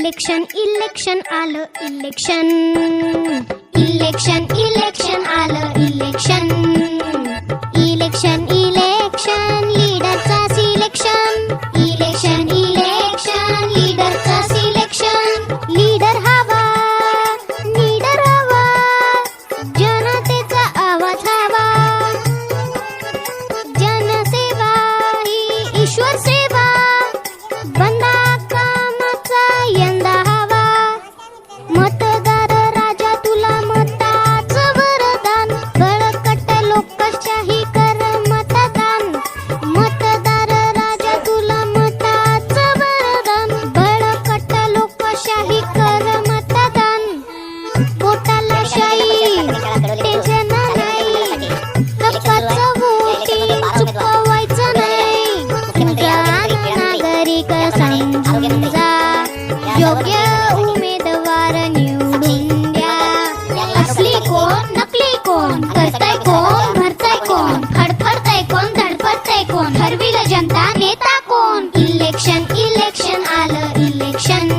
election election आलं election election election आलं election election election लीडरचा सिलेक्शन इलेक्शन इलेक्शन लीडरचा सिलेक्शन लीडर हवा जनतेचा आवाज हवा जनसेवा ही ईश्वर सेवा बंदा कामाचा यंदा हवा मतदार राजा तुला मताचं वरदान बळकट लोकशाही कर मतदान मतदार राजा तुला मताचं वरदान बळकट लोकशाही कर मतदान पोटाला शाही टेन्शन नाही कपाचं वोटिंग चुकवायचं नाही तुझा नागरिक समजून जा योग्य उमेदवार निवडून द्या असली कोण नकली कोण करताय कोण भरताय कोण फडफडताय कोण धडपडताय कोण ठरविलं जनता नेता कोण इलेक्शन इलेक्शन आलं इलेक्शन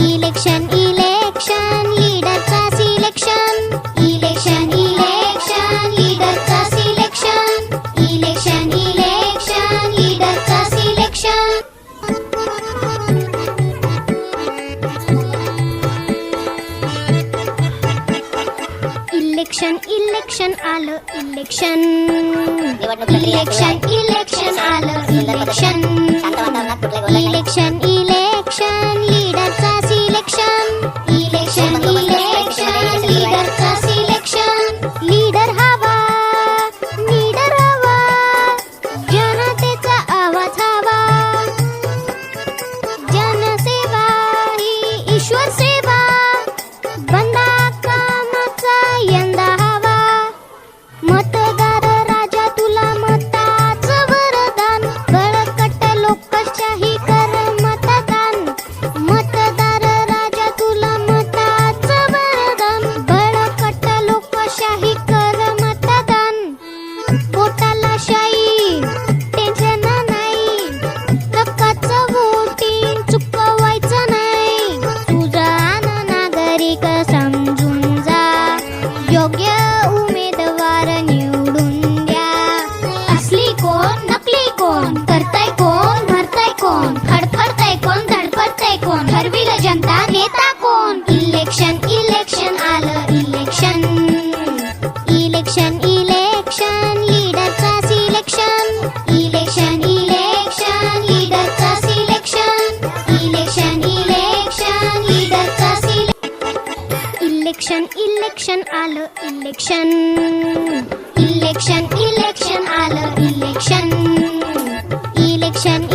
इलेक्शन इलेक्शन लीडरचा सिलेक्शन इलेक्शन इलेक्शन लीडरचा सिलेक्शन इलेक्शन इलेक्शन लीडरचा सिलेक्शन इलेक्शन इलेक्शन आलं इलेक्शन इलेक्शन इलेक्शन आलं इलेक्शन इलेक्शन इलेक्शन लीडरचा सिलेक्शन इलेक्शन इलेक्शन लीडरचा सिलेक्शन लीडर हवा जनतेचा आवाज हवा जनसेवा ही ईश्वर सेवा बंदा कामाचा यंदा हवा मतदार राजा तुला मताचं वरदान बळकट लोकशाही कर मतदान मतदार राजा तुला मताचं वरदान बळकट लोकशाही कर मतदान पोटाला शाही टेन्शन नाही हक्काचं वोटिंग चुकवायचं नाही तुझा नागरिक समजून जा योग्य उमेदवार निवडून द्या असली कोण नकली कोण करताय कोण भरताय कोण फडफडताय कोण धडपडताय कोण ठरविलं जनता नेता कोण इलेक्शन इलेक्शन आलं इलेक्शन इलेक्शन इलेक्शन लीडरचा सिलेक्शन इलेक्शन इलेक्शन लीडरचा सिलेक्शन इलेक्शन इलेक्शन लीडरचा इलेक्शन इलेक्शन आलं इलेक्शन इलेक्शन इलेक्शन आलं इलेक्शन इलेक्शन